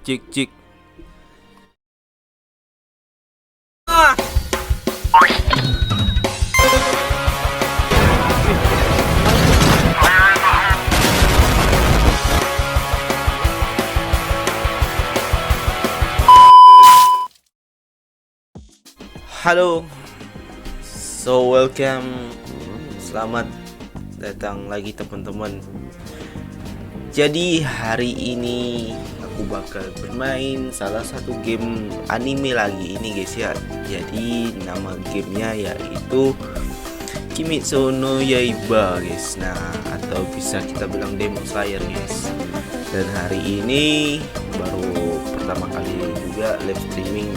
Cik cik. Halo, welcome, selamat datang lagi teman-teman. Jadi hari ini aku bakal bermain salah satu game anime lagi ini guys ya. Jadi nama gamenya yaitu Kimetsu no Yaiba guys. Nah, atau bisa kita bilang Demon Slayer guys. Dan hari ini baru pertama kali juga live streaming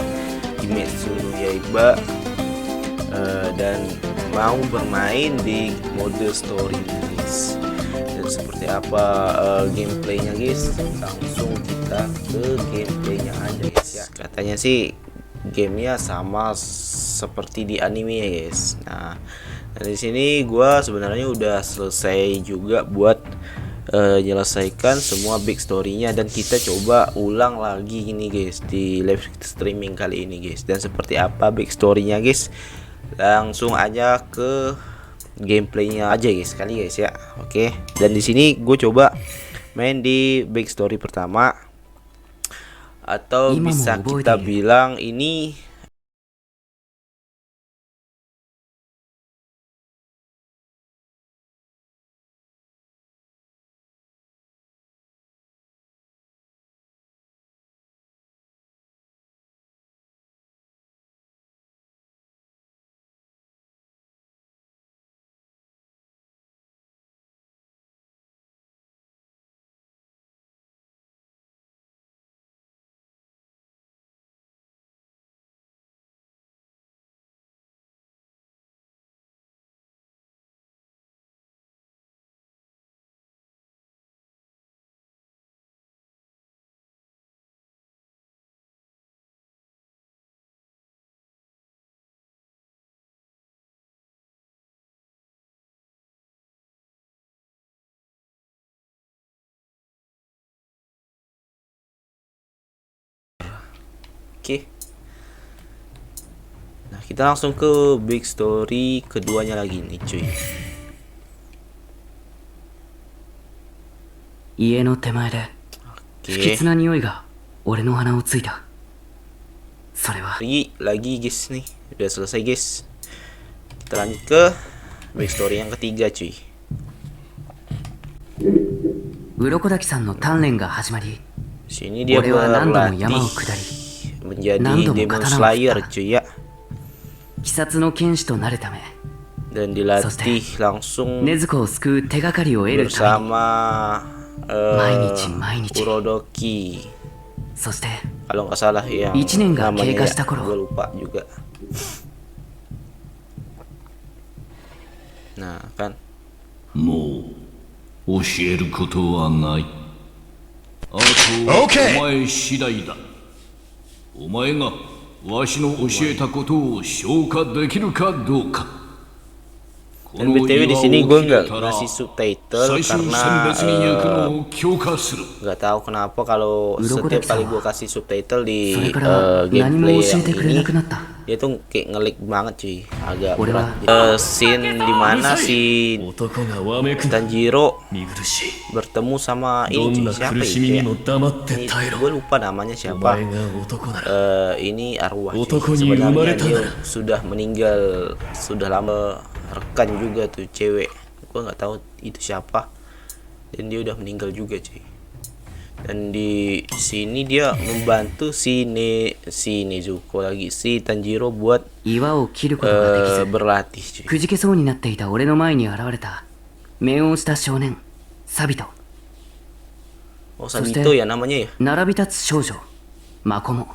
Kimetsu no Yaiba, dan mau bermain di mode story guys. Dan seperti apa gameplaynya guys, langsung kita ke gameplaynya aja guys ya. Katanya sih gamenya sama seperti di anime ya guys. Nah, dari sini gua sebenarnya udah selesai juga buat menyelesaikan semua big story-nya, dan kita coba ulang lagi ini guys di live streaming kali ini guys. Dan seperti apa big story-nya guys, langsung aja ke gameplaynya aja guys kali guys ya. Oke, dan di sini gue coba main di big story pertama, atau bisa kita bilang ini oke. Nah, kita langsung ke big story keduanya lagi nih cuy. 家の手前で不吉な匂いが俺の鼻をついた。それは lagi guys nih, udah selesai guys. Kita lanjut ke big story yang ketiga cuy. 鱗滝さんの鍛錬が始まり、 Sini dia 俺は何度も山を berlatih 下り、 menjadi Nando Demon katana Slayer waktu. cuy ya. 鬼殺の剣士となるため Dan dilatih langsung 禰豆子を救う手がかりを得るために、 bersama 毎日 Urodoki. そして Kalau nggak salah yang 1年が経 namanya 過 ya, した頃、 gue lupa juga. Nah kan もう教えることはない。あとはお前次第だ。お前がわしの教えたことを消化できるかどうか。 Dan BTW di sini gue nggak ngasih subtitle karena nggak tahu kenapa kalau setiap kali gue kasih subtitle di gameplay yang ini dia tuh kayak ngelik banget cuy, agak berat. Scene dimana si Tanjiro bertemu sama ini cuy, siapa itu ya? Ini gue lupa namanya siapa. Ini arwah cuy. Sebenarnya dia sudah meninggal sudah lama. Rekan juga tuh cewek, gua nggak tahu itu siapa, dan dia udah meninggal juga cuy. Dan di sini dia membantu si Nezuko lagi, si Tanjiro buat 岩を切ることができず berlatih cuy. くじけそうになっていた俺の前に現れた面をした少年サビト、 Oh Sabito ya namanya ya. 並び立つ少女マコモ。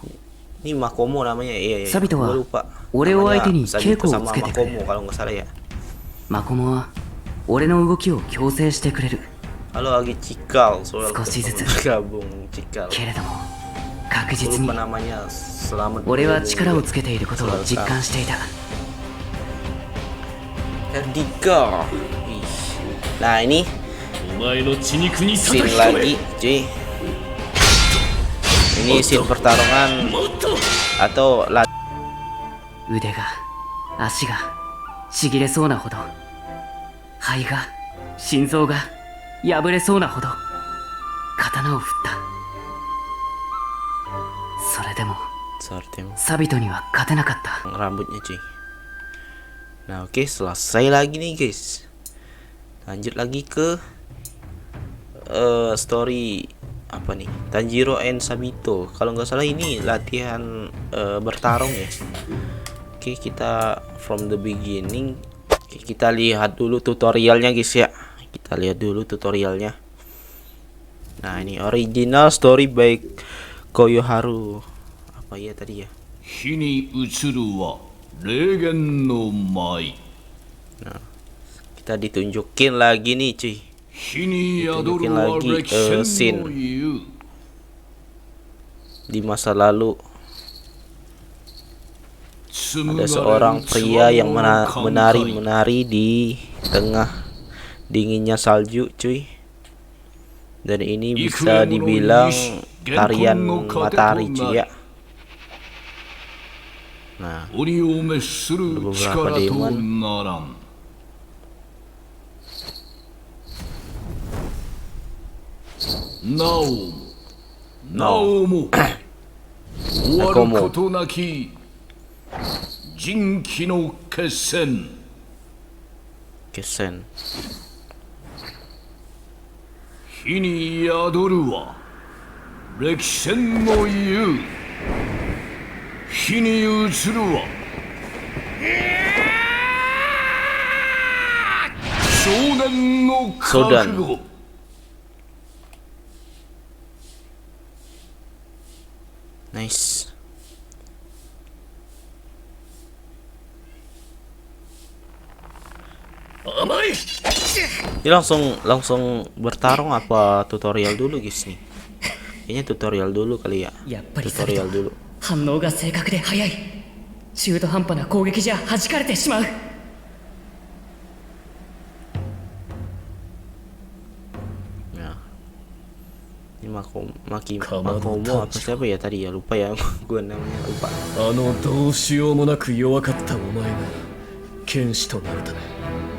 Ini Makomo namanya, iya. Sabito Gua wa lupa. ore wo aite ni Sabito keiko o sama tsukete Makomo kureru. kalau nggak salah ya. マコモは俺の動きを強制してくれる。 Kalau lagi cikal, soal gabung cikal. けれども確 Gua 実に lupa namanya. Selamat 俺は力をつけていることを実感していた。 Herdika. Nah ini お前の血肉に scene 叩き込め。 lagi cuy. Ini scene pertarungan atau 腕が足がちぎれそうなほど、肺が心臓が破れそうなほど刀を振った。それでも sorry, サビトには勝てなかった。 rambutnya cuy. Nah oke, selesai lagi nih guys. Lanjut lagi ke story apa nih, Tanjiro and Sabito. Kalau nggak salah ini latihan bertarung ya. Oke, kita from the beginning. Oke, kita lihat dulu tutorialnya guys ya. Kita lihat dulu tutorialnya. Nah ini original story by Koyoharu. Apa ya tadi ya? 火に移るは霊言の舞。 Nah, kita ditunjukin lagi nih cuy. 火に宿 Tunjukin るは lagi 歴戦 scene の言う。 di masa lalu. 紡 Ada がれる seorang pria yang つわもの考え。 menari di tengah dinginnya salju cuy. Dan ini bisa dibilang tarian matahari cuy ya. Nah, 鬼を滅する力とならん。なおも、なおも、終わることなき人気の決戦。 Kesen. 火に宿るは歴戦の言う。火に移るは少年の覚悟。 Nice. Ini langsung bertarung apa tutorial dulu guys nih? Kayaknya tutorial dulu kali ya. Tutorial dulu. 反応が正確で速い。中途半端な攻撃じゃ弾かれてしまう。 Ya. Ini Makomo apa siapa ya tadi ya, lupa ya. Gue namanya lupa. あのどうしようもなく弱かったお前が剣士となるため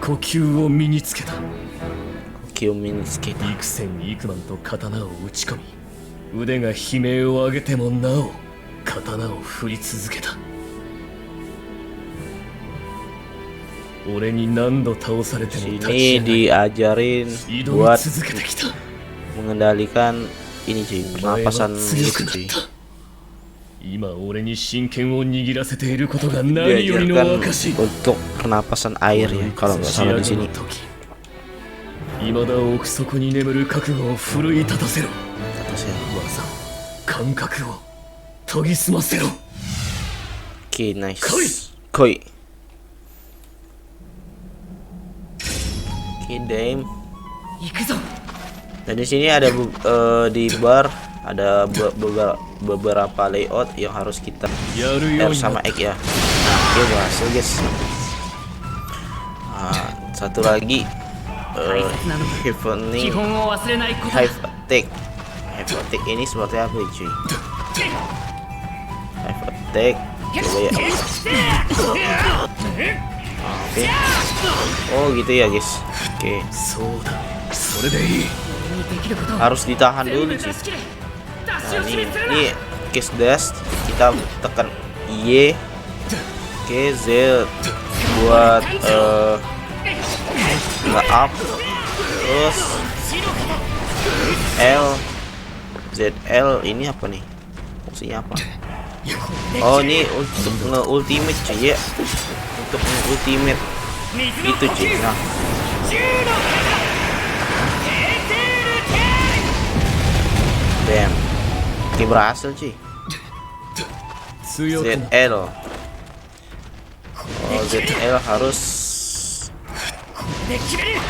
呼吸を身につけた。 Kyo Minisuke. 幾千幾万と刀を打ち込み、腕が悲鳴を上げてもなお刀を振り続けた。俺に何度倒されても立 Ini ち上が diajarin り挑 buat み続けてきた。 mengendalikan ini cuy, お前は pernapasan 強 gitu くなっ cuy. た。今俺に真剣を握らせていることが何よりの Diajarkan 証。 untuk pernapasan air ya kalau nggak salah di sini. 未だ奥底に眠る覚悟を奮い立たせろ。 Atas ya. 技、感覚を研ぎ澄ませろ。 Oke, nice. Koi. Koi. Oke, damn. 行くぞ。 Dan di sini ada di bar ada beberapa layout yang harus kita やるよ R うにな sama った X ya. Oke, berhasil guys. Satu lagi 大切なのは基 Heavening 本を忘れないことだ。 Hive Attack. Hive Attack ini seperti apa ya cuy? Hive Attack. Coba ya. Oke. Oh gitu ya guys. Oke. そうだ、それでいい。 俺にできることを Harus ditahan 全 dulu 部 cuy. 出し切れ。出し Nah 惜しみ ini, するな。 ini case dash kita tekan Y. Oke, Z buat nge-up. Terus L ZL ini apa nih? Fungsinya apa? Oh, ini untuk nge-ultimate cuy ya. Untuk nge-ultimate itu cuy. Nah. Damn. Oke, berhasil cuy. 強くな ZL. Oh, ZL harus で決める。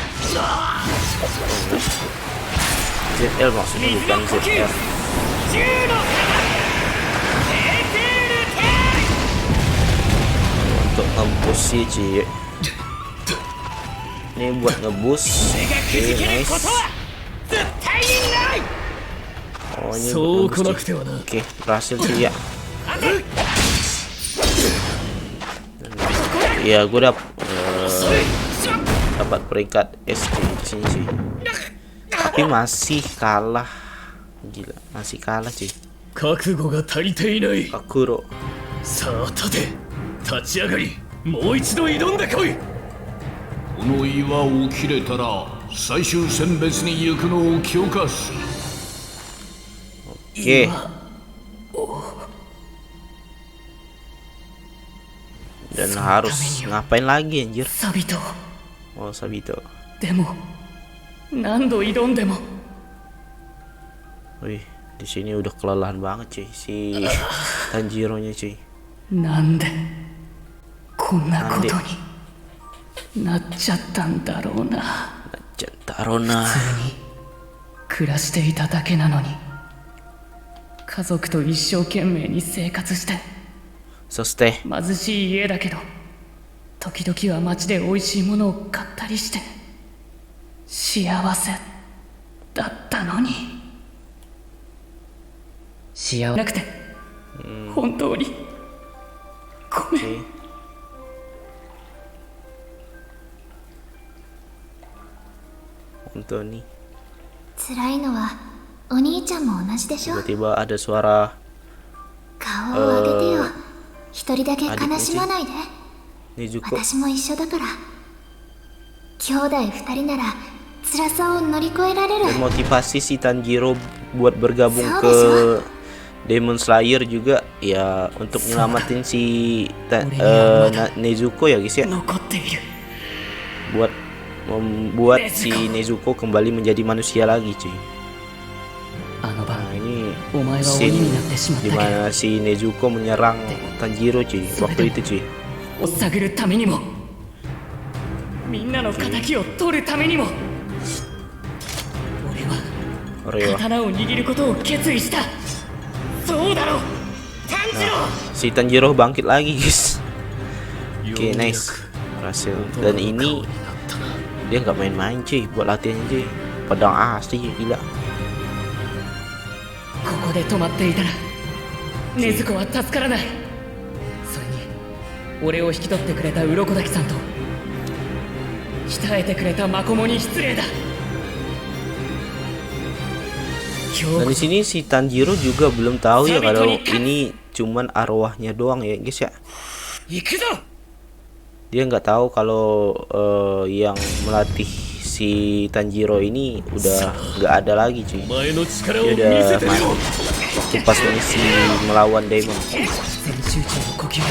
ZL maksudnya bukan ZR. Untuk ngebus sih cuy. Ini buat ngebus. Oke, nice. Oh, ini そう bagus, 来な cuy. くてはな。 Oke, berhasil cuy ya. Iya, gue dapat peringkat SC di sini cuy. Tapi masih kalah. Gila, masih kalah cuy. 覚悟が足りていない。 Kakuro. さあ立て、立ち上がり、もう一度挑んでこい。この岩を切れたら最終選別に行くのを許可する。 Oke. Dan harus ngapain lagi anjir? サビト Oh, Sabito. でも何度挑んでも Wih, di sini udah kelelahan banget cuy si Tanjiro-nya cuy. なんでこんなことになっちゃったんだろうな。 Jantarona. 暮らしていただけなのに家族と一生懸命に生活して So stay. 貧しい家だけど時々は街で美味しいものを買ったりして幸せだったのに幸せなくて本当にごめん。 Oke. Untuk nih 辛いのはお兄ちゃんも同じでしょ。 tiba-tiba ada suara 顔を上げてよ。一人だけ悲しまないで。 Nezuko. 私も一緒だから。兄弟二人なら辛さを乗り越えられる。 Motivasi si Tanjiro buat bergabung Sao ke bisa? Demon Slayer juga ya untuk nyelamatin si Nezuko ya guys ya. 残っている Buat membuat si Nezuko kembali menjadi manusia lagi cuy. あの晩 Nah ini お前は鬼 scene になってしまったけど dimana si Nezuko menyerang Tanjiro cuy waktu itu cuy. を探るためにもみんなの敵を取るためにも俺は Oreo. 刀を握ることを決意した。そうだろう炭治郎。 Si Tanjiro bangkit lagi guys. Oke nice berhasil. Dan ini dia nggak main-main cuy buat latihannya cuy. Pedang asli gila. ここで止まっていたら禰豆子は助からない。それに俺を引き取ってくれた鱗滝さんと鍛えてくれたマコモに失礼だ。 Dan di sini si Tanjiro juga belum tahu ya kalau ini cuman arwahnya doang ya guys ya. 行くぞ。 Dia nggak tahu kalau yang melatih si Tanjiro ini udah nggak ada lagi cuy. お前の力を Dia 見 udah せてみろ。 mati waktu pas misi melawan Demon. 全集中の呼吸だ。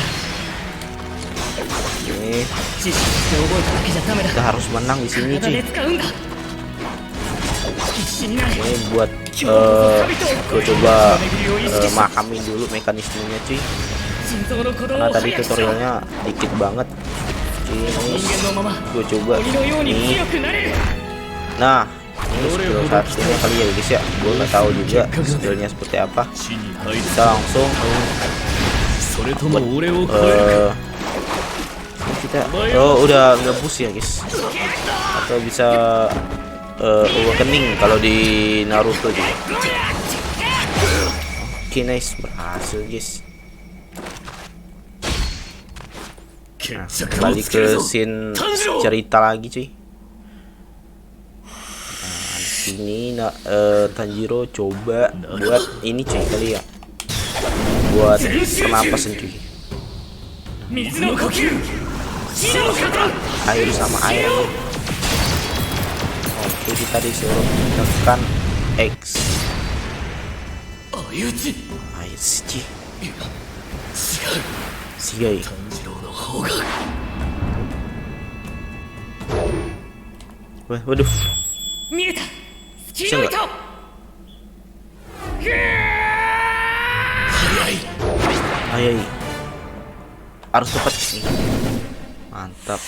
Oke, 知識して覚えただけじゃダメだ。 kita harus menang di sini 体 cuy. で使うんだ。必死になれ。 Ini buat gue coba makamin dulu mekanismenya cuy. 心臓の鼓動 Karena を tadi 速くしろ。 tutorialnya dikit banget. Ini 人間のまま gue coba 鬼のように nih. 強くなれる。 Nah, ini skill satunya kali ya guys ya. Gue nggak tahu juga skillnya seperti apa. 地に入る。 Kita langsung それとも俺を超えるか。 kita udah ngebus ya guys. Atau bisa awakening kalau di Naruto juga. Oke nice berhasil guys. Nah, 決着を kembali つける ke ぞ。 scene 炭治郎。 cerita lagi cuy. Nah, di sini Tanjiro coba buat ini cuy kali ya. Buat pernapasan cuy. 水の呼吸。火の型。 Air sama air. Oke kita disuruh tekan X. 相打ち。違う。 Air sih. Sigai. 炭治郎の方が。 Waduh. 見えた。スキ Bisa ル nggak? ト。 早い。 Ayo. Harus cepat nih. Mantap.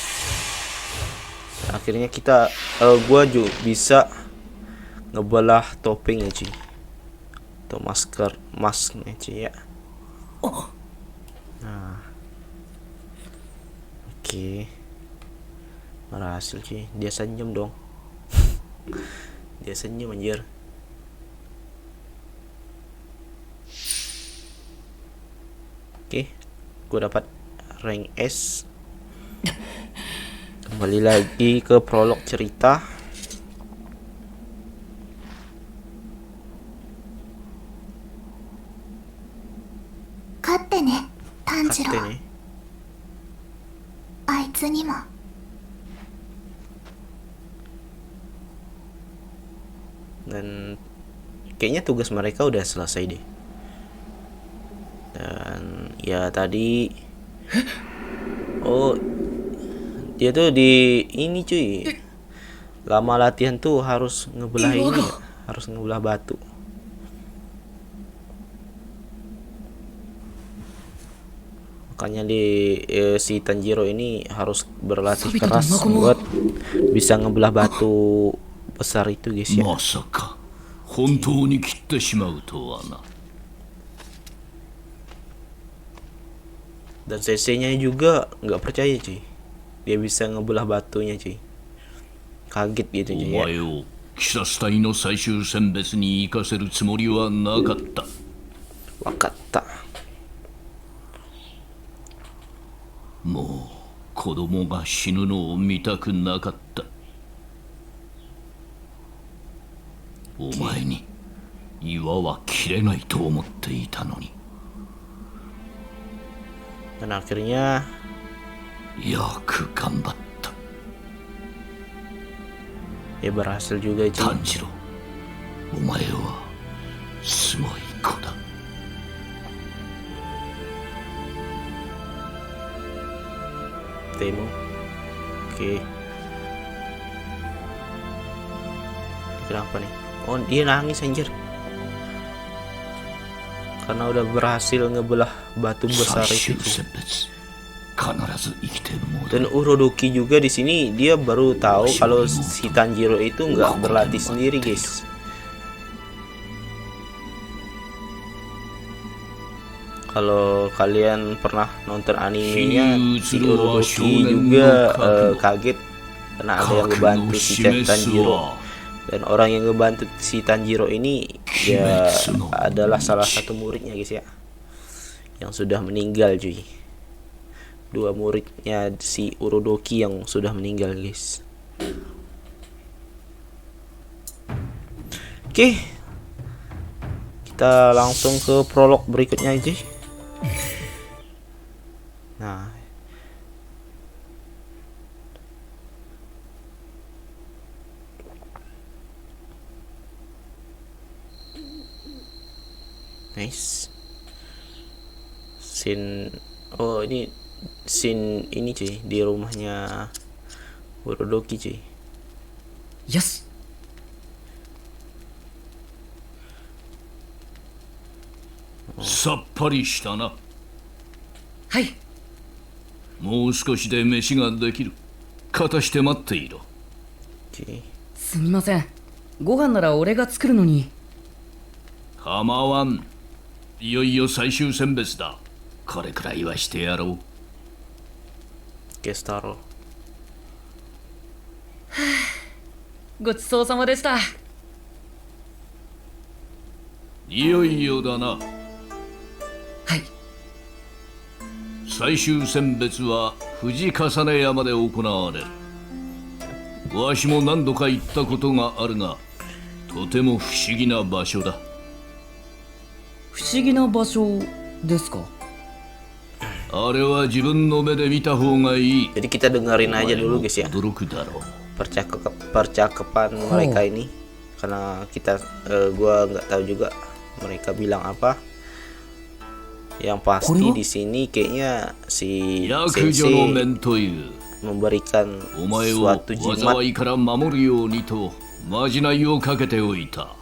Akhirnya kita gua juga bisa ngebelah topengnya cuy. Atau masknya cuy ya. Nah. Oke. Berhasil cuy. Dia senyum dong. Dia senyum anjir. Oke, gue dapat rank S. Kembali lagi ke prolog cerita. Katte ne, Tanjiro. Katte nih. あいつにも。 Dan kayaknya tugas mereka udah selesai deh. Dan ya tadi oh dia tuh di ini cuy, lama latihan tuh harus ngebelah ini ya, harus ngebelah batu. Makanya si Tanjiro ini harus berlatih keras buat bisa ngebelah batu besar itu guys ya. まさか本当に切ってしまうとはな。 Dan CC-nya juga nggak percaya cuy, dia bisa ngebelah batunya cuy. Kaget gitu お cuy ya. 前を鬼殺隊の最終選別に行かせるつもりはなかった。 Wakatta. もう子供が死ぬのを見たくなかった。お前に岩は切れないと思っていたのに。 Dan akhirnya よく頑張った。 dia berhasil juga cuy. 炭治郎、お前はすごい子だ。 Temo. Oke. Kenapa nih? Oh, dia nangis anjir. Karena udah berhasil ngebelah batu besar 最 itu. 終選別必ず生きて戻る。 Dan Urodoki juga di sini dia baru tahu kalau si Tanjiro itu nggak berlatih sendiri, guys. Kalau kalian pernah nonton animenya, si Urodoki juga kaget karena ada yang ngebantu si Tanjiro. Dan orang yang ngebantu si Tanjiro ini ya adalah salah satu muridnya guys ya, yang sudah meninggal cuy. Dua muridnya si Urodoki yang sudah meninggal guys. Oke, kita langsung ke prolog berikutnya aja. Nah, nice. Scene, oh ini scene ini cuy, di rumahnya Urodoki cuy. よし。 さっぱりしたな。はい。もう少しで飯ができる。片して待っていろ。 Oke. すみません。ご飯なら俺が作るのに。 構わん。いよいよ最終選別だ。これくらいはしてやろう。 Gestaro. ごちそうさまでした。いよいよだな。はい。最終選別は藤重山で行われる。わしも何度か行ったことがあるが、とても不思議な場所だ。不思議な場所ですか。あれは自分の目で見た方がいい。 Jadi kita dengerin aja dulu guys ya 驚くだろう。 percakapan mereka ini, karena kita gua nggak tahu juga mereka bilang apa. Yang pasti di sini kayaknya si 約女の Sensei 面という。 memberikan お前を suatu 災 jimat いから守るようにとまじないをかけておいた。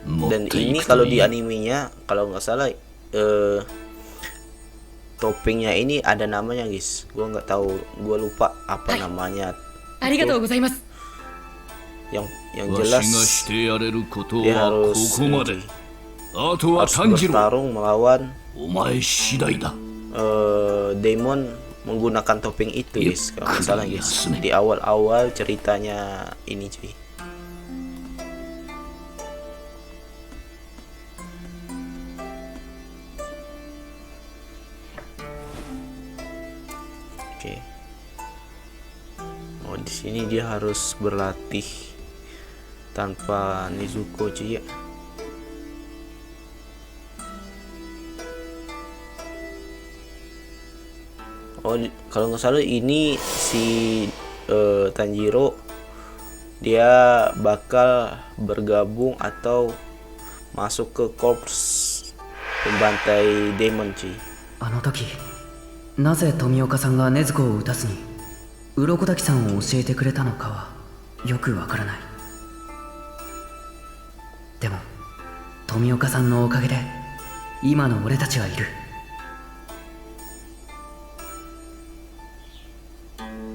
dan ini kalau di animenya kalau nggak salah topengnya ini ada namanya guys, gua nggak tahu, gua lupa apa namanya. ありがとうございます。 yang わ jelas しがしてやれること dia はこ harus こまで。あとは harus 炭治郎。 bertarung melawan お前次第だ。 demon menggunakan topeng itu guys, kalau nggak salah guys, Yes. di awal-awal ceritanya ini cuy. Oke. Oh, di sini dia harus berlatih tanpa Nezuko cuy ya. Oh, kalau nggak salah ini si Tanjiro dia bakal bergabung atau masuk ke korps pembantai demon cuy. あの時なぜ富岡さんが禰豆子を撃たずに鱗滝さんを教えてくれたのかはよくわからない。でも富岡さんのおかげで今の俺たちがいる。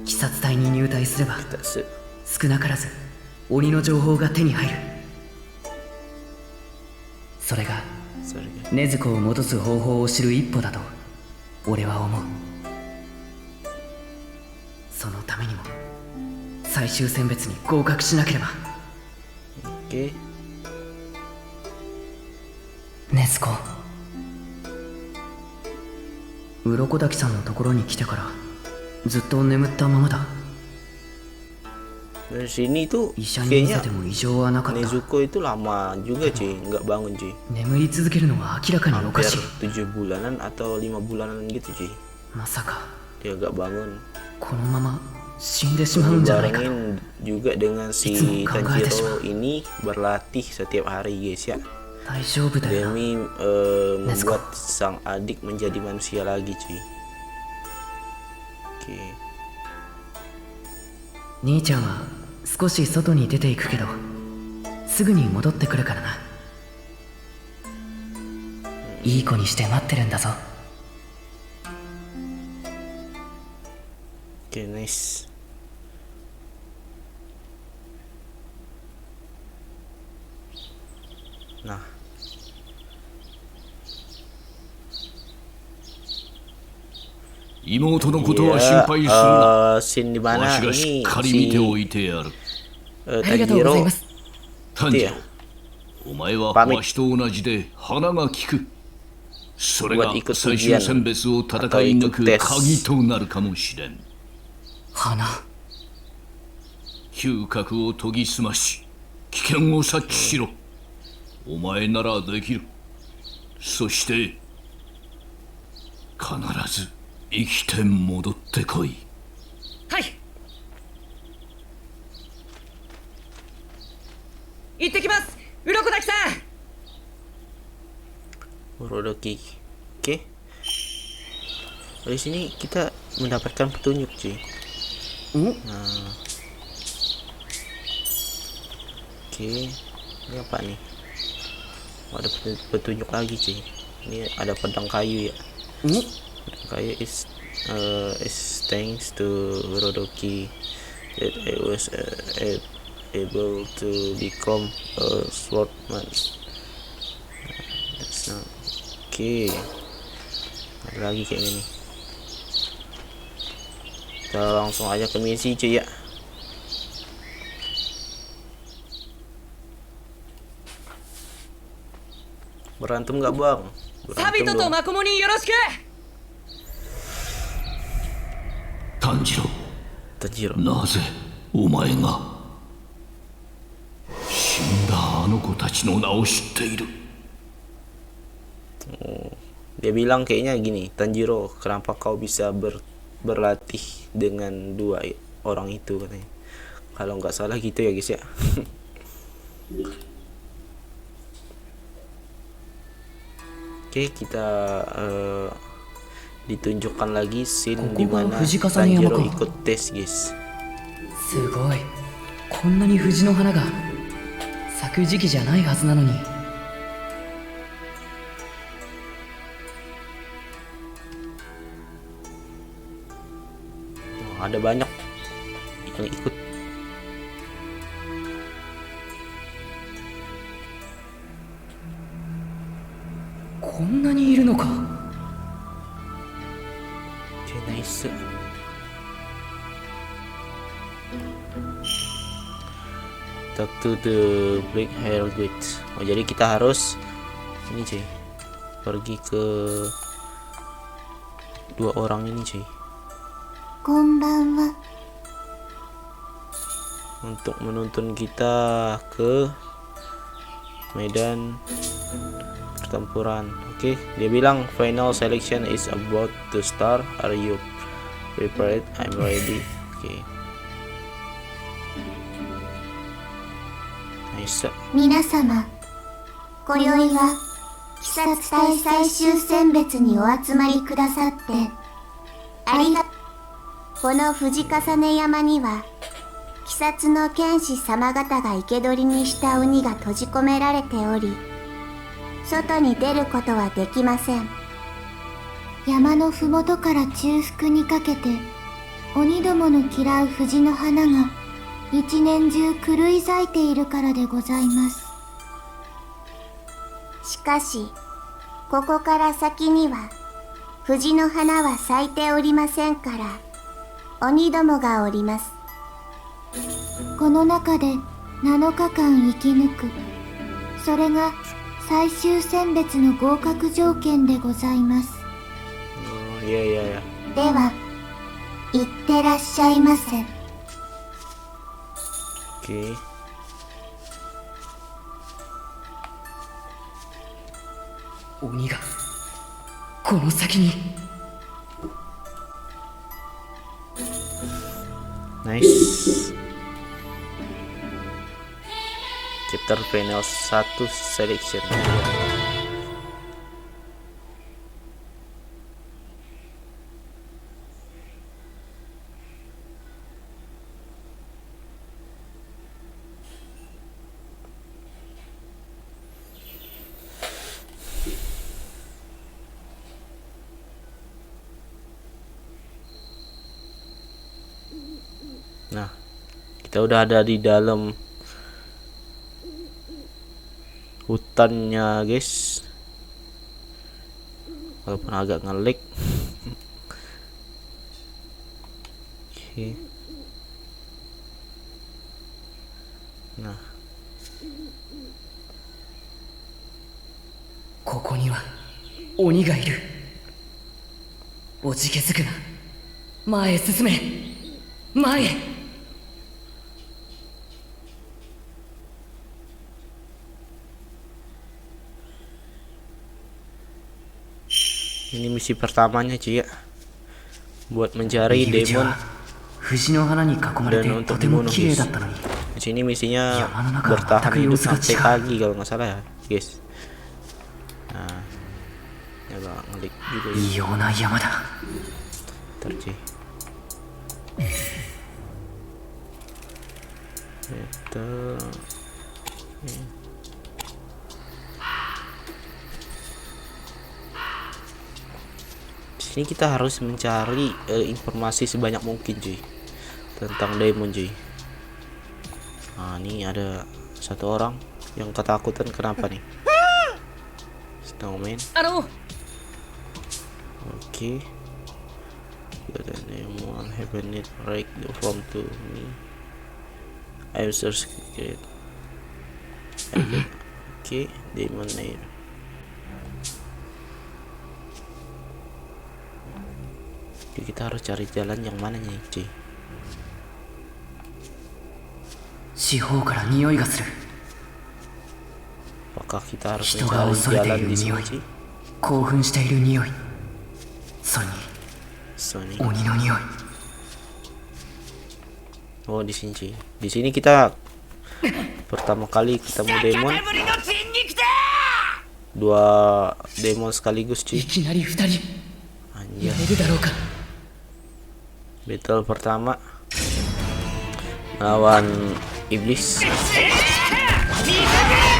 鬼殺隊に入隊すれば Kita se 少なからず鬼の情報が手に入る。それが sorry. 禰豆子を戻す方法を知る一歩だと俺は思う。そのためにも最終選別に合格しなければ。 Oke. 禰豆子、鱗滝さんのところに来てからずっと眠ったままだ。 Dari sini tuh 医者に見せ kayaknya ても異常はなかった。 Nezuko itu lama juga cuy, nggak bangun cuy. 眠り続けるのは明らかにおか Hampir しい。 7 bulanan atau 5 bulanan gitu cuy. まさか Dia nggak bangun. このまま死んでしまうんじゃないか。 Barengin juga dengan si Itu kagak ada Tanjiro sih. ini berlatih setiap hari guys ya. 大丈夫だよな。 Demi membuat sang adik menjadi manusia lagi cuy. Oke. 兄ちゃんは少し外に出ていくけどすぐに戻ってくるからな。いい子にして待ってるんだぞ。 Oke, nice. Nah, 妹のことは ya, 心配するな。 scene di わ mana しがし ini っかり見て si おいてやる。ありがとうございま Tanjiro す。炭治 Iya. 郎、お前は Pamit. わしと同じで鼻が利く。それが Buat ikut 最終 ujian 選別を戦い atau 抜 ikut く tes. 鍵となるかもしれん。花、嗅覚を研ぎ澄まし、危険を察知しろ。お前ならできる。そして必ず生きて戻ってこい。はい。行ってきます、鱗滝さん。 Urodoki. Oke. Di sini kita mendapatkan petunjuk cuy. Nah. Oke. Ini apa nih? Oh, ada petunjuk lagi cuy. Ini ada pedang kayu ya. Pedang kayu is thanks to Urodoki that I was able to become a swordman. That's not. Oke, ada lagi kayak gini. Kita langsung aja ke misi cuy ya. Berantem nggak bang? Berantem dong. マコモによろしく。 炭治郎、 Tanjiro. なぜお前が死んだあの子たちの名を知っている。 Dia bilang kayaknya gini, Tanjiro, kenapa kau bisa berlatih dengan dua orang itu katanya. Kalau nggak salah gitu ya guys ya. Oke, kita ditunjukkan lagi scene di mana Tanjiro ikut tes guys. すごい。こんなに藤の花が咲く時期じゃないはずなのに。 Ada banyak yang ikut.こんなにいるのか。 Oke, nice. Talk to the Black Hair Guide. Oh, jadi kita harus ini cuy, pergi ke dua orang ini cuy. こんばんは。 untuk menuntun kita ke medan pertempuran. Oke, dia bilang final selection is about to start. Are you prepared? I'm ready. Oke. Nice. 皆様、今宵は鬼殺隊最終選別にお集まりくださってありが。この藤重山には鬼殺の剣士様方が生け捕りにした鬼が閉じ込められており、外に出ることはできません。山のふもとから中腹にかけて鬼どもの嫌う藤の花が一年中狂い咲いているからでございます。しかしここから先には藤の花は咲いておりませんから、鬼どもがおります。この中で7日間生き抜く、それが最終選別の合格条件でございます。いやいやいや。では、いってらっしゃいませ。Oke. Oniがこの先に。Nice. Chapter final 1 selection. Nah, kita udah ada di dalam hutannya, guys. Walaupun agak ngelik. Oke. Nah, ここには鬼がいる。おじけづくな。前へ進め。前へ。ini misi pertamanya cuy ya, buat mencari demon 藤の花に囲まれて dan と untuk ても dibunuh 綺麗 guys. だったのに。 Di sini misinya Yamanaka bertahan Takeo hidup Suga sampai Chiha. pagi kalau nggak salah ya guys. Nah, ya agak ngelik juga ya. 異様な山だ。 Ntar cuy. Itu. Di sini kita harus mencari informasi sebanyak mungkin cuy tentang demon cuy. Nah, ini ada satu orang yang ketakutan. Kenapa nih? Snowman. Oke. Ada demon hibernate break the form to me. I'm so scared. Oke, demon name. Jadi kita harus cari jalan yang mana nih cuy. 四方から匂いがする。 Apakah kita harus 人が mencari 恐れてい jalan る di sini 匂い。 cuy? 興奮している匂い。それに Sony. 鬼の匂い。 Oh, di sini cuy. Di sini kita pertama kali ketemu demon. Dua demon sekaligus い cuy. きなり二人 Anjir. やれるだろうか。 Battle pertama lawan iblis.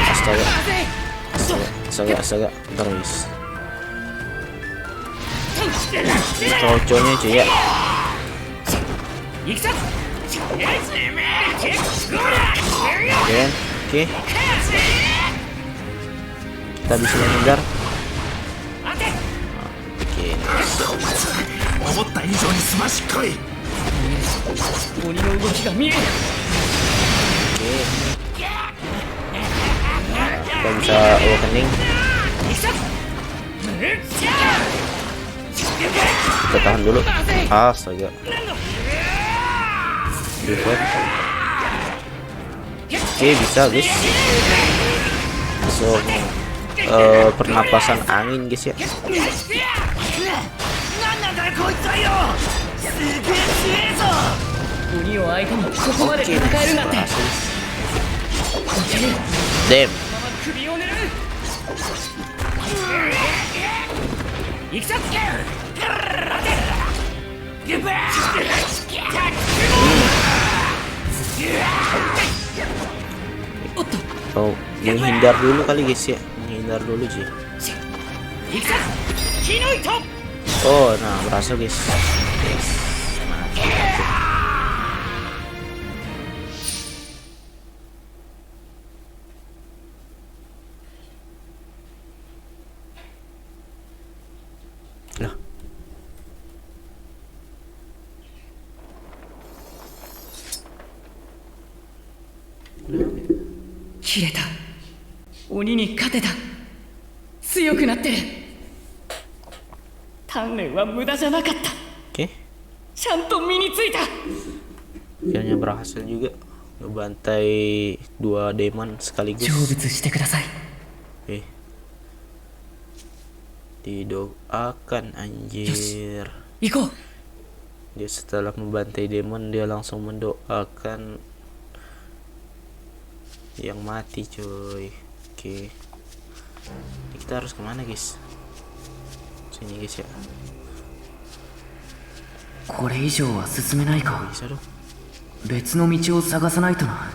Astaga. Astaga. Terus. Kroconya cuy ya. Oke. Kita bisa menghindar. Oke. 思った以上にすましっこい。鬼の動きが見える。 Kita bisa awakening. Kita tahan dulu. Astaga. Defend. Oke, bisa guys. So, pernapasan angin guys ya. 鬼を相手にここまで戦えるなんて Damn. 首を狙う行くぞOh, menghindar dulu kali guys ya. Menghindar dulu sih. 行くぞキノイト Oh, nah berhasil guys. Yes. Lah. 切れた鬼に勝てた強くなってる鍛錬は無駄じゃなかった Oke. ちゃんと身についた Akhirnya berhasil juga ngebantai 2 demon sekaligus. 成仏してください Oke. Didoakan anjir. 行こう Dia setelah membantai demon dia langsung mendoakan yang mati cuy. Oke. Ini kita harus kemana guys? Sini guys ya. これ以上は進めないか Bisa dong. 別の道を探さないとな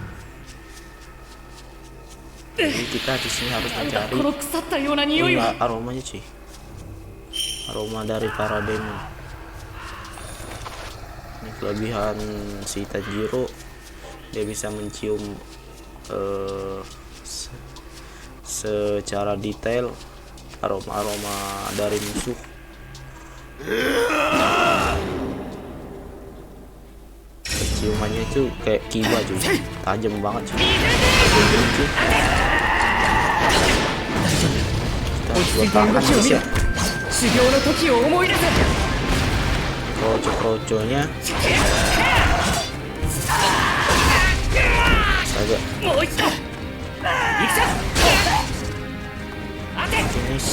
Jadi kita di sini harus なんだ mencari この腐ったような匂いは aromanya cuy. Aroma dari para demon. Ini kelebihan si Tanjiro, dia bisa mencium secara detail aroma-aroma dari musuh. Ciumannya itu kayak kiba cuy, tajam banget cuy. Tajam cuy. Kita harus bertahan guys ya. 修行の時を思い出せ Kroco-kroconya agak もう一度行くぞ当て jenis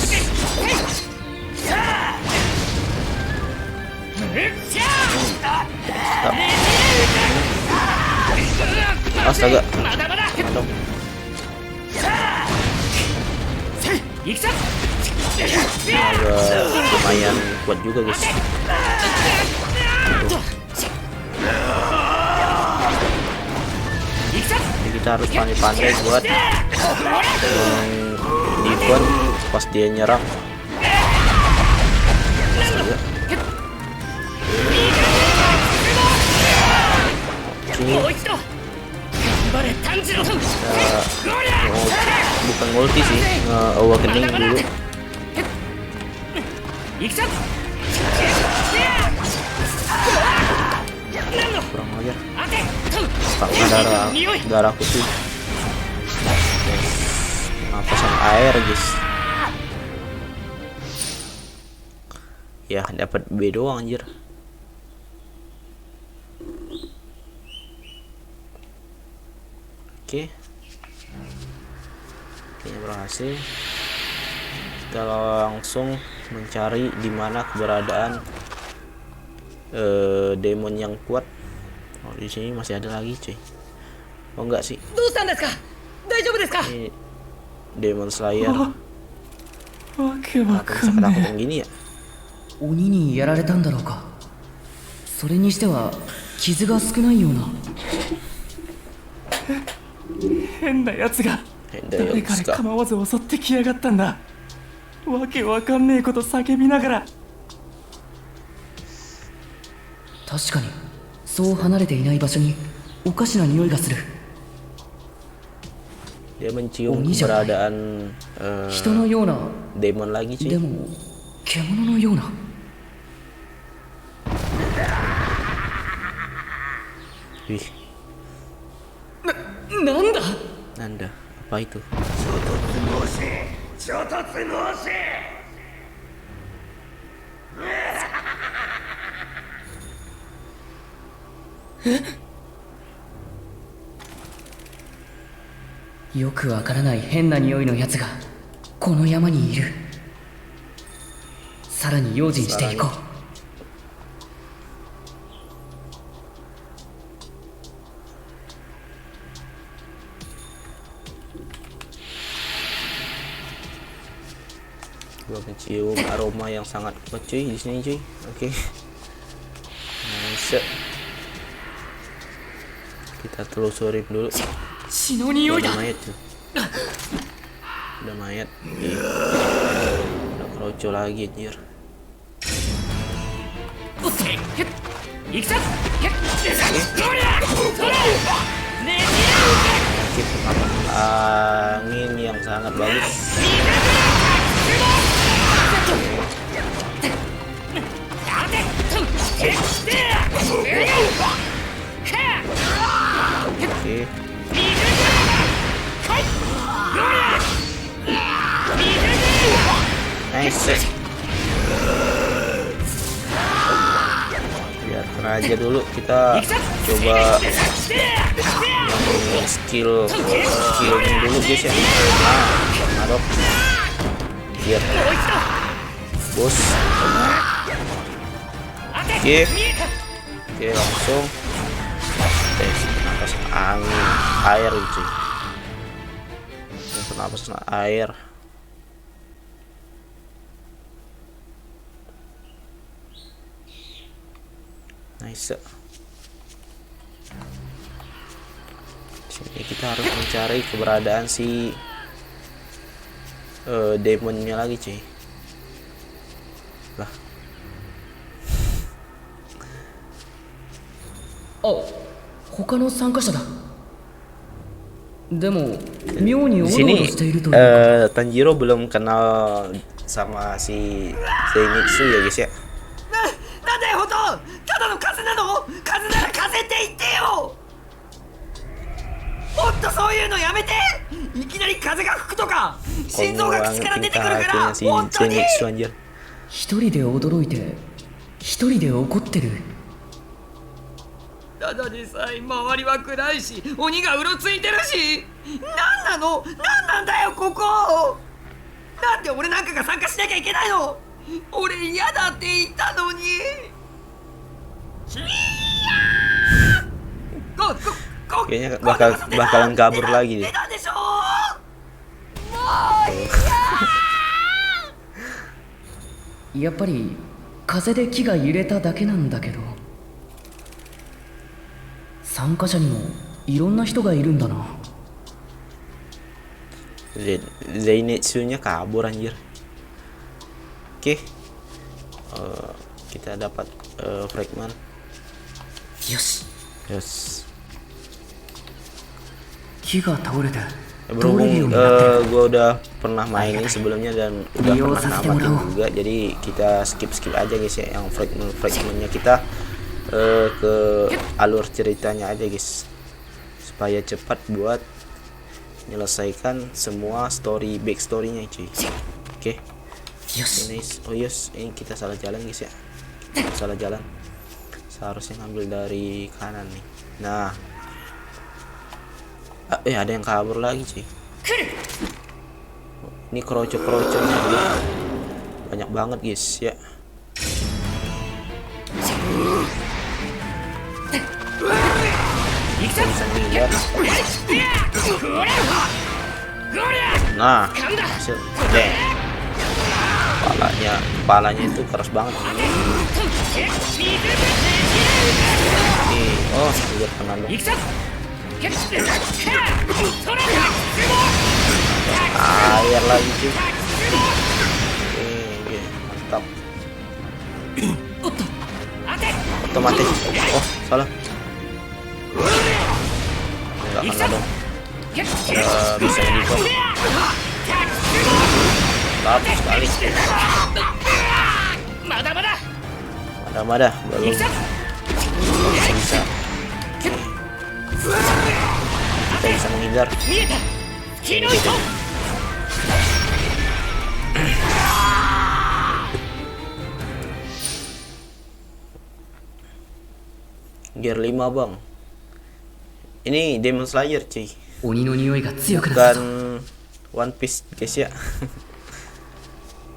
astaga まだまだ Mantap. 行くぞ Agak lumayan kuat juga guys. Jadi kita harus pandai-pandai buat defend pas dia nyerang. Astaga. Oke. もう一度頑張れ炭治郎 Bukan ulti sih, nge-awakening dulu. 行くぞ Kurang ajar. 当て Karena darah putih. Napasan air guys. Ya dapat B doang anjir. Oke. Kayaknya berhasil. Kita langsung mencari di mana keberadaan demon yang kuat. Oh, di sini masih ada lagi, cuy. Oh enggak sih. どうしたんですか大丈夫ですか Ini Demon Slayer. わけわ Kenapa か bisa んね ketakutan gini ya? 鬼にやられたんだろうかそれにしては傷が少ないようなえ変なやつが Henda 誰 ya, かに Ska. 構わず襲ってきやがったんだわけわかんねえこと叫びながら確かにそう離れていない場所におかしな匂いがする Dia mencium Oni jangan. keberadaan 人のような demon lagi, で cuy. も獣のような Wih, なんだ Nanda, apa itu? よくわからない変な匂いのやつがこの山にいる。さらに用心していこう。Gua mencium aroma yang sangat kuat cuy di sini cuy. Oke. Nice. Kita telusurin dulu. 血の匂いだ。 Udah mayat tuh. Udah mayat. Udah kroco lagi anjir. 行くぞ。 Angin yang sangat bagus. Oke. Nice. Biarkan aja dulu, kita coba yang skillnya dulu guys ya. Adop. Biar bos. Oke, langsung tes napas angin air cuy. Napas air. Nice. Sini kita harus mencari keberadaan si demonnya lagi cuy. Lah. あ、他の参加者だ。でも妙にお Di どお sini どしているというか。 Tanjiro belum kenal sama si Zenitsu ya guys ya. なんだよほんと。ただの風なの？風なら風って言ってよ。もっとそういうのやめて。いきなり風が吹くとか心臓が口から出てくるから si 本当に。 Zenitsu anjir. 一人で驚いて一人で怒ってる。ただでさえ周りは暗いし鬼がうろついてるし、なんなの？なんなんだよここ。なんで俺なんかが参加しなきゃいけないの？俺嫌だって言ったのに。Kayaknya bakalan kabur lagi deh. やっぱり風で木が揺れただけなんだけど、参加者にもいろんな人がいるんだな。Zenitsu-nya kabur anjir. Oke. Kita dapat fragment. よし。 Yes. 木が倒れて Berhubung gue udah pernah mainin sebelumnya dan udah pernah namatin juga, jadi kita skip aja guys ya yang fragmentnya, kita ke alur ceritanya aja guys supaya cepat buat menyelesaikan semua back story-nya cuy. Oke. Ini ini kita salah jalan guys ya. Salah jalan. Seharusnya ngambil dari kanan nih. Nah. Ada yang kabur lagi cuy. Ini kroco-kroconya dia banyak banget guys ya. Bisa ngeliat. Nah, hasil deh. Kepalanya itu keras banget. Nih, oh lihat kena dong. Air lagi cuy. Oke, mantap. Otomatis. Oh, salah. Enggak kena dong. Bisa dibuat. Bagus sekali. Mada belum bisa. Kita bisa menghindar. Gear 5 bang. Ini Demon Slayer cuy, 鬼の匂いが強くなったぞ。 bukan One Piece guys ya.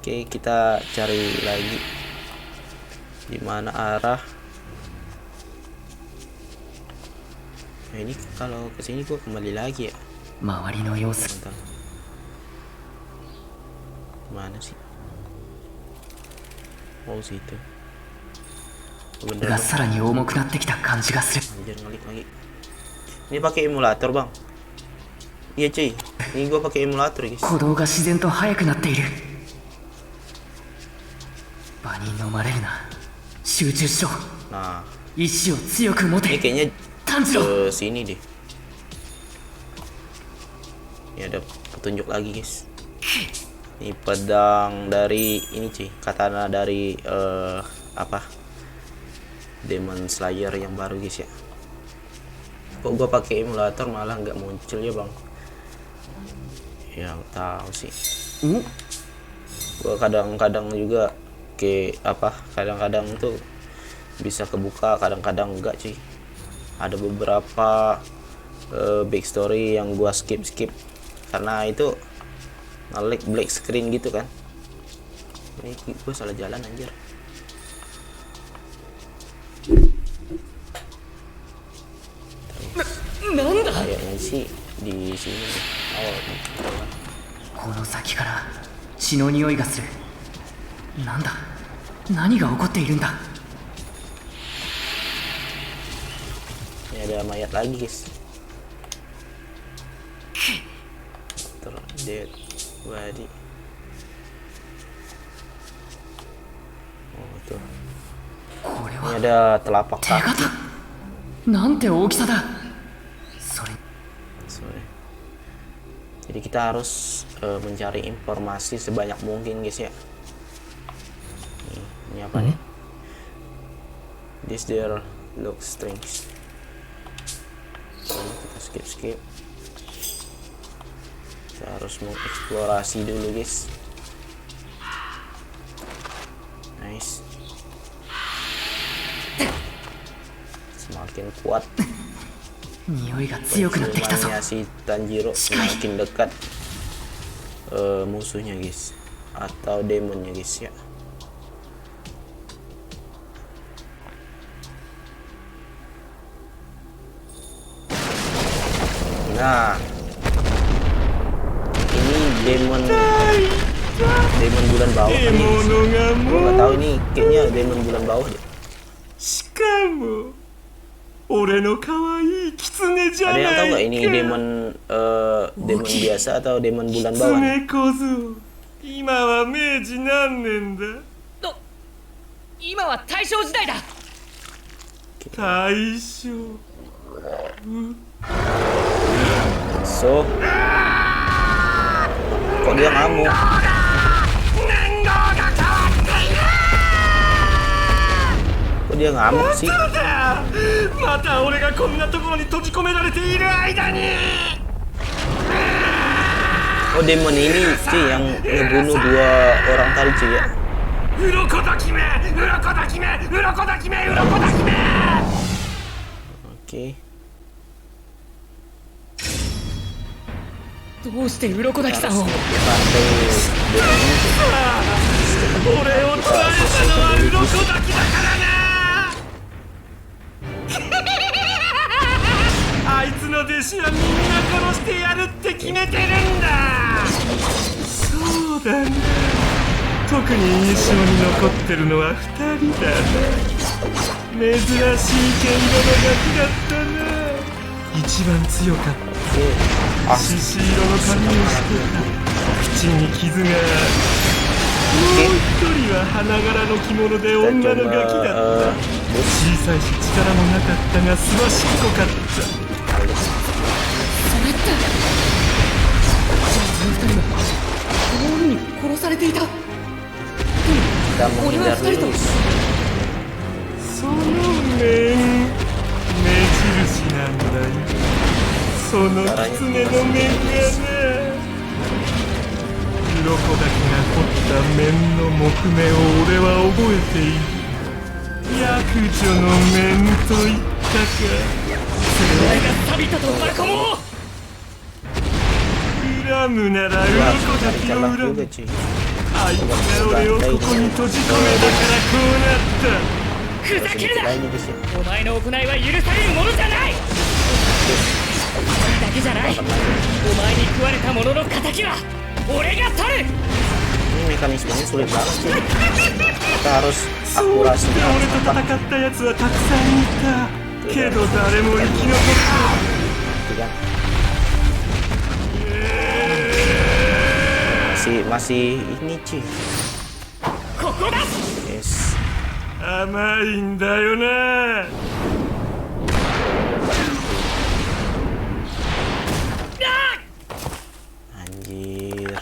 Oke, kita cari lagi di mana arah. Nah, ini kalau kesini gua kembali lagi ya. 周りの様子 Bentar. Mana sih? Oh situ. Bener が bang. さらに重くなってきた感じがする。 Anjir ngelik lagi. Ini pakai emulator bang. Iya cuy, ini gua pakai emulator guys. 鼓動が自然と速くなっている。場に飲まれるな。集中しろ。 Nah, 意志を強く持 ini て。 kayaknya 炭治郎。 ke sini deh. Ini ada petunjuk lagi guys. Ini pedang dari ini cuy, katana dari apa? Demon Slayer yang baru guys ya. Kok gua pakai emulator malah nggak muncul ya bang? Ya nggak tahu sih. Gua kadang-kadang juga ke apa? Kadang-kadang tuh bisa kebuka, kadang-kadang enggak cuy. Ada beberapa backstory yang gua skip karena itu ngelag black screen gitu kan. Ini gua salah jalan anjir.なんだ Kayaknya sih di sini nih, awal nih. この先から血の匂いがする。なんだ、何が起こっているんだ。 Ini ada mayat lagi guys. Dead body. Oh tuh. これ Ini は ada telapak 手 kaki. 形。なんて大きさだ。それ Sorry. Jadi kita harus mencari informasi sebanyak mungkin guys ya. Ini apa nih? This there looks strange. Kita skip. Kita harus mengeksplorasi dulu guys. Nice. Semakin kuat 匂いが強くなってきたぞ。 Penciumannya si Tanjiro semakin dekat musuhnya guys, atau demonnya guys ya. Nah, ini demon bulan bawah kan guys. Gua nggak tahu ini, kayaknya demon bulan bawah deh. しかも俺の可愛い狐じゃ Ada ない yang tahu か nggak ini demon biasa atau demon bulan bawah nih? 狐小僧今は明治何年だ今は大正時代だ。大正 So, kok dia ngamuk? Kok dia ngamuk sih? また俺がこんなところに閉じ込められている間に Oh demon ini cuy yang ngebunuh 2 orang tadi cuy ya. 鱗だ姫鱗だ姫鱗だ姫鱗だ姫 Oke. どうして鱗滝さんを。 Rantai demon ini cuy. 俺を捕らえたのは鱗だけだからなあいつの弟子はみんな殺してやるって決めてるんだそうだな特に印象に残ってるのは2人だな珍しい剣道のガキだったな一番強かった獅子色の髪をしてた口に傷があるもう一人は花柄の着物で Kita 女のガキだった coba 小さいし力もなかったがすばしっこかったそれって。じゃああの二人はこの鬼に殺されていた。 kita menghindar dulu. その面目印なんだよその狐の面がな鱗だけが彫った面の木目を俺は覚えている悪女の面といったか。錆びたとバカモン。恨むならGua harus 鱗だ cari けを celah 恨む。 juga cuy. あいつが俺をここに閉じ込めたからこうなった。ふざける Sedikit な。 lagi guys ya. お前の行いは許されるものじゃない。それだけじゃない。お前に食われたものの敵は俺が取る。 Ini mekanismenya sulit banget sih. Kita harus そうだ akurasi 俺と戦ったやつはたくさんいたけど誰も生き残っ gitu kan. Masih ini cuy. ここだ。 Yes. た甘いんだよな。 Anjir.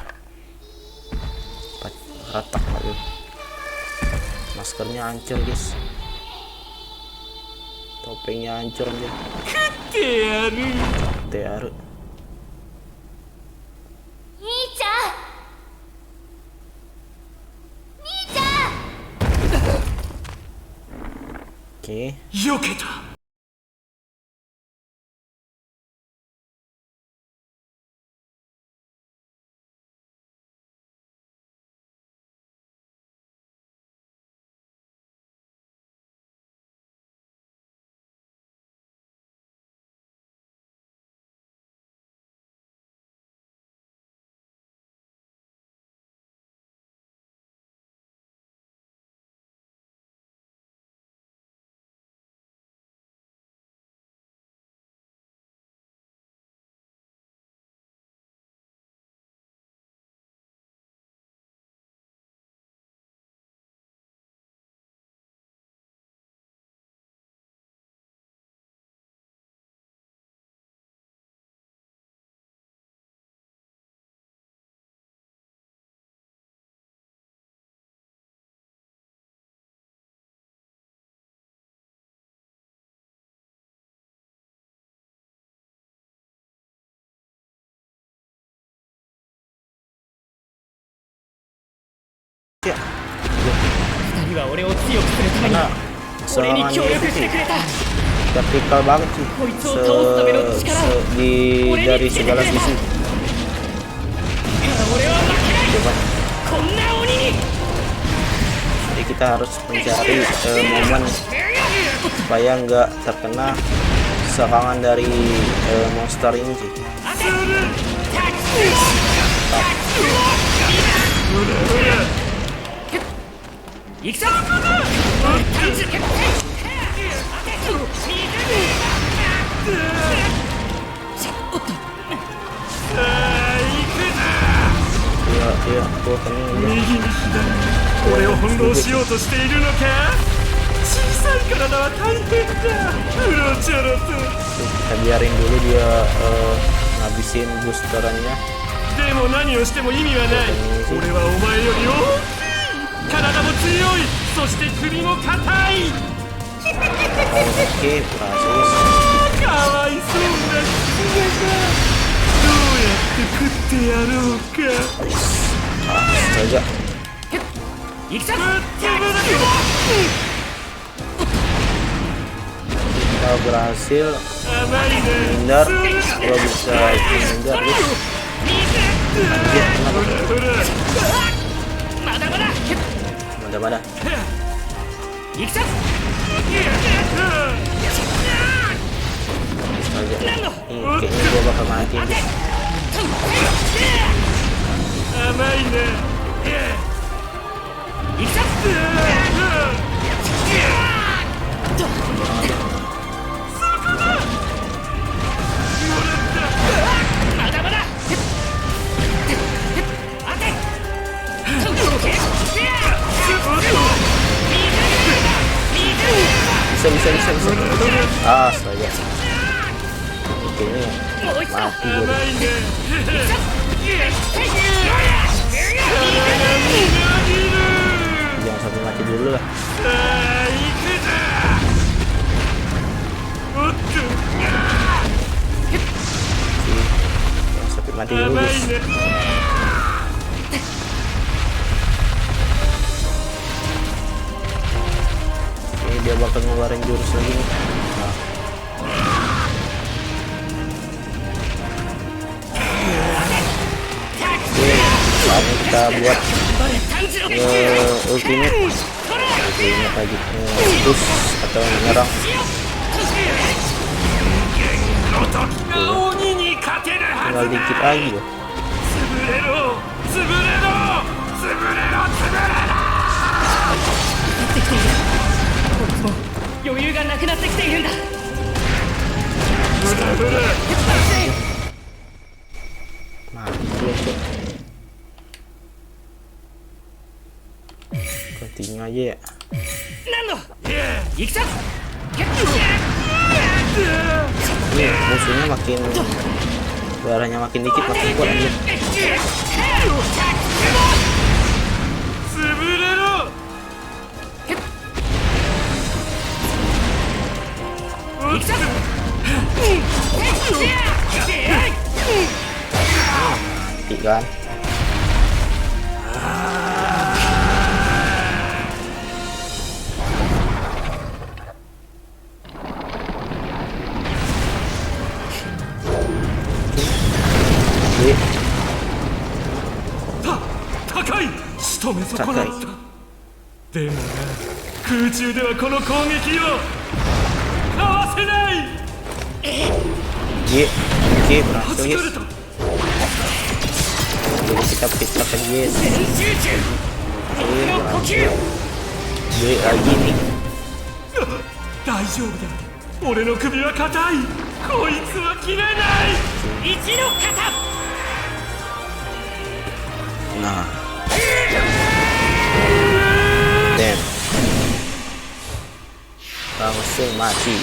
Retak lagi. Maskernya hancur guys. Topengnya hancur aja. ってやる。 Tearu. 兄ちゃん兄ちゃん Oke. 避けた。 Ya. 二人は俺を強くするために Karena 俺に serangan 協 dia 力 itu してくれた。 vertikal banget sih. Dari segala sisi. 俺は負けない。 Coba. こんな鬼に。 Jadi kita harus mencari momen supaya nggak terkena serangan dari monster ini sih. 行くぞ。 Iya, gua kan 右に左俺を翻弄しようとしているのか。小さい体は大変だ。うろちょろと。 kita biarin dulu dia ngabisin boosterannya. でも何をしても意味はない。俺はお前より大きい。体も強い。そして首も硬い。 Oke, berhasil. かわいそうな狐が。どうやって食ってやろうか。 Astaga. 行くぞ。 Kita berhasil 甘いね。 menghindar. Kalau bisa menghindar guys. Anjir, kenapa? ほら。 Mana-mana. 行くぞ。 Astaga. Ini kayaknya gua bakal mati nih. 甘いね。 行くぞ。 まだまだ。当て。 Bisa. Astaga. Ini kayaknya mati gua. 甘いね。 Jangan sampai mati dulu lah. さあ行くぞ。おっと。 Jangan sampai mati dulu 甘 guys. いね。 Oke, dia bakal ngeluarin jurus lagi nih. Nah. Oke, saatnya kita buat ultimate lagi, push atau menyerang. Tinggal dikit lagi loh. 余裕がなくなってきているんだ。 Mati belum tuh. Continue aja ya. なんの行くぞ。 Ini musuhnya makin darahnya makin dikit makin kuat aja. Mati kan? Oke. 高い仕留め損なったでもな空中ではこの攻撃をかわせない Oke, berhasil guys. Jadi kita pecahkan guys. Oke, berhasil. Beli lagi nih. 大丈夫だ俺の首は硬いこいつは切れない一の型 Nah. Damn. Langsung mati.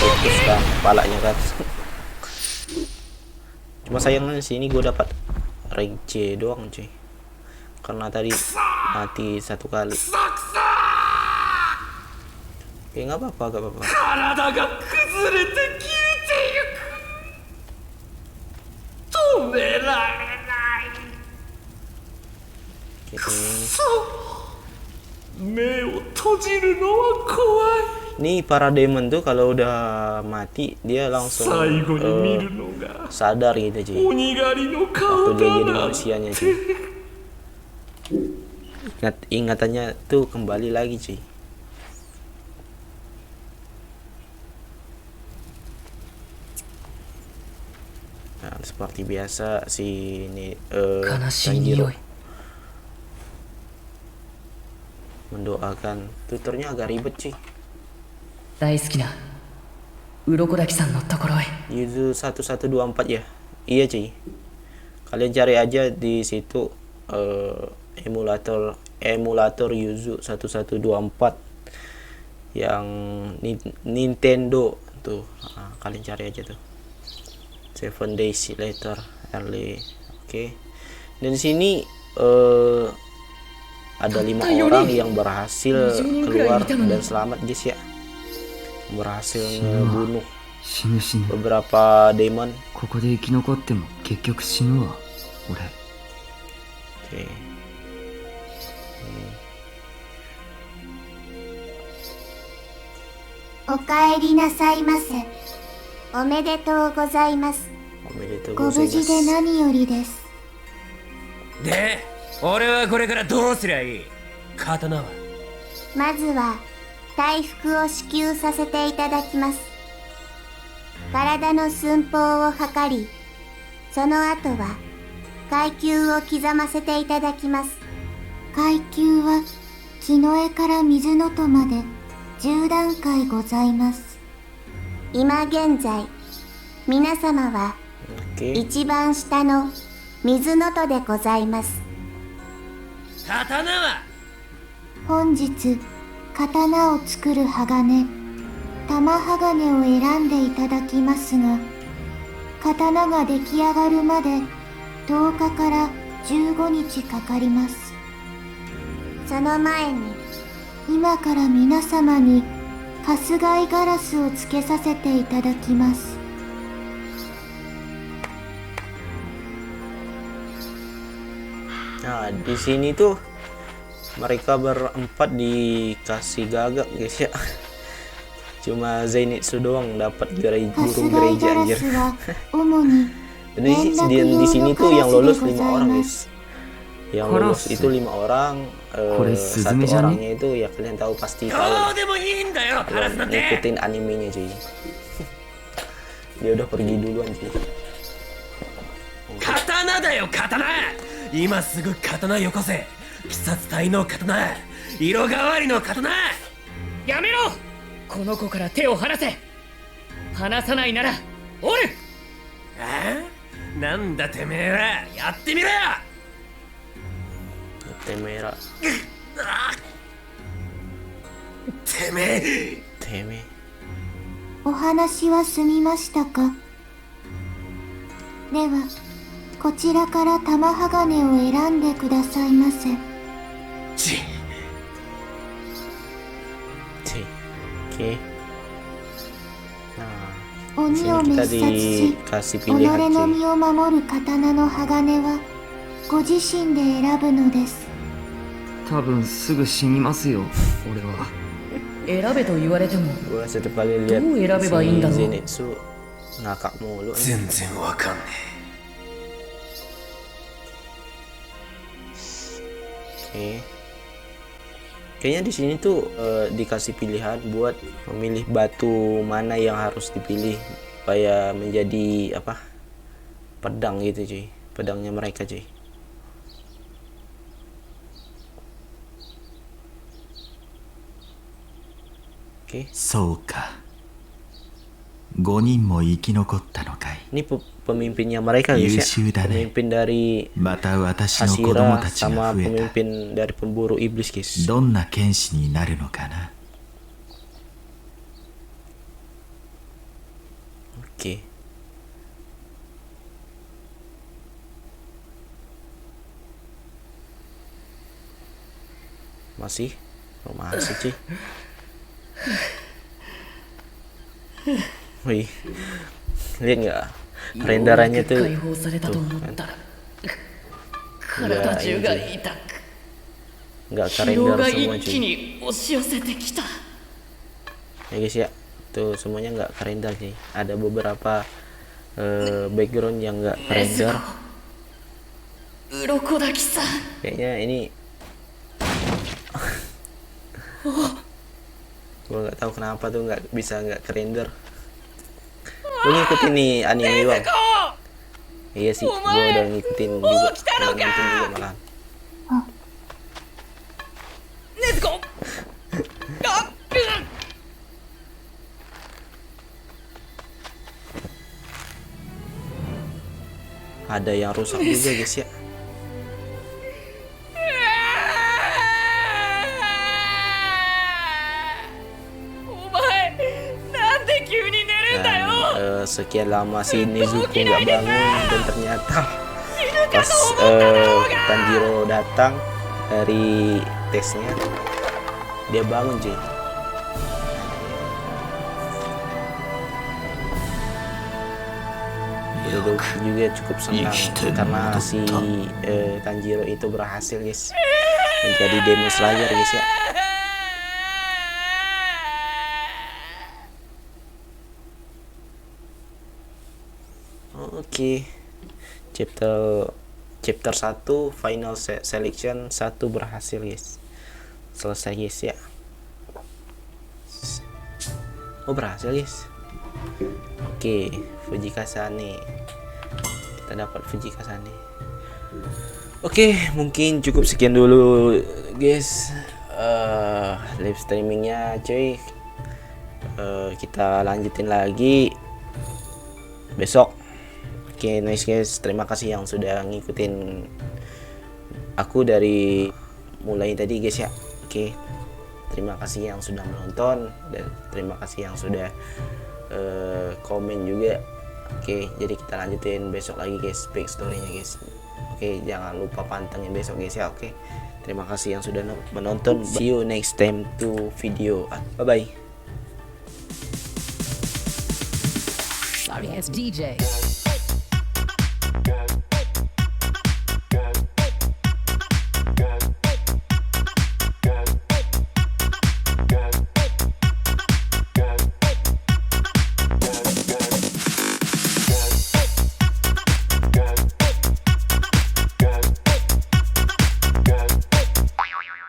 Fokus kan kepalanya kan. Cuma sayangnya sini gue dapat rank C doang cuy. Karena tadi mati satu kali. Oke, nggak apa-apa, nggak apa-apa. 体が崩れて消えてゆく止められない Oke, nih. 目を閉じるのは怖い Nih para demon tuh kalau udah mati dia langsung 最後に見るのが sadar gitu cuy. 鬼狩りの Waktu 顔 dia だ jadi な manusianya cuy. Ingatannya tuh kembali lagi cuy. Nah, seperti biasa si ini Tanjiro mendoakan. Tutornya agak ribet cuy. 大好きな鱗滝さんのところへ。 Yuzu 1124 ya. Iya cuy. Kalian cari aja di situ emulator Yuzu 1124 yang Nintendo tuh. Nah, kalian cari aja tuh. 7 days later early. Oke. Dan di sini ada 5 orang yang berhasil keluar dan selamat guys ya. Berhasil ngebunuh 死ぬ死ぬ beberapa demon. ここで生き残っても結局死ぬわ俺 Oke.おかえりなさいませ。おめでとうございます。 Omedetou ご無事で gozaimasu. 何よりです。で俺はこれからどうすりゃいい刀はまずは回復を支給させていただきます。体の寸法を測り、その後は階級を刻ませていただきます。階級は木の絵から水の戸まで10段階ございます。今現在、皆様は Oke. 一番下の水の戸でございます。刀は本日刀を作る鋼玉鋼を選んでいただきますが、刀が出来上がるまで10日から15日かかります。その前に今から皆様に春日井ガラスをつけさせていただきます。 Nah, di sini tuh Mereka berempat dikasih gagak guys ya. Cuma Zenitsu doang dapat burung ガイ gereja ガラ anjir. スは主に Dan di sini tuh yang lolos 5 orang guys. Yang lolos itu 5 orang. Satu orangnya itu ya kalian tahu pasti ど tahu うでもいいんだよカラスなんて ngikutin animenya cuy. Dia udah pergi duluan cuy. 刀だよ刀今すぐ刀よこせ鬼殺隊の刀色変わりの刀やめろ。この子から手を離せ。離さないならおる。なんだてめえらやってみろよ Temera. てめえ Teme. お話は済みましたか？ではこちらから玉鋼を選んでくださいませ。ち Oke. Nah, 鬼を sini 滅 kita 殺し dikasih 己 pilihan の cuy. 身を守る刀の鋼はご自身で選ぶのです。多分すぐ死にますよ俺は。選べと言われても Gua setiap kali lihat Tuh, irabe bayin dah lo. Zenitsu ngakak mulu. 全然わかんね Oke. Kayaknya di sini tuh dikasih pilihan buat memilih batu mana yang harus dipilih supaya menjadi apa? Pedang gitu cuy. Pedangnya mereka cuy. Oke. そうか。5人も生き残ったのかい。 Ini pemimpinnya mereka guys ya. Yushuだね。 Pemimpin dari また私の子供 Asira たちが sama 増えた。 pemimpin dari pemburu iblis guys. どんな剣士になるのかな。 Oke. Masih? Oh, masih cuy. Wih, lihat nggak renderannya tuh? 解放されたと思ったら体中が痛く Nggak 疲 kerender 労が semua 一気 cuy. に押し寄せてきた Ya guys ya, tuh semuanya nggak kerender sih. Ada beberapa background yang nggak kerender. 鱗だきさ Kayaknya ini gua nggak tahu kenapa tuh nggak bisa nggak kerender. Gua ngikutin nih anime bang. Iya sih, gua udah ngikutin juga. Udah ngikutin juga malahan. ネズコあっ Ada yang rusak juga guys ya. お前なんで急に寝るんだ Dan よ sekian lama si Nezuko nggak bangun dan ternyata pas Tanjiro datang dari tesnya dia bangun cuy. Brodok juga cukup senang karena si Tanjiro itu berhasil guys menjadi Demon Slayer guys ya. Oke. Chapter 1 final selection 1 berhasil guys. Selesai guys ya. Oh berhasil guys. Oke, Fujikasane. Kita dapat Fujikasane. Oke, mungkin cukup sekian dulu guys. Live streamingnya cuy. Kita lanjutin lagi besok. Oke, nice guys. Terima kasih yang sudah ngikutin aku dari mulai tadi guys ya. Oke. Terima kasih yang sudah menonton dan terima kasih yang sudah komen juga. Oke, jadi kita lanjutin besok lagi guys back story-nya guys. Oke, jangan lupa pantengin besok guys ya. Oke. Terima kasih yang sudah menonton. See you next time to video. Bye bye. Sorry, it's DJ.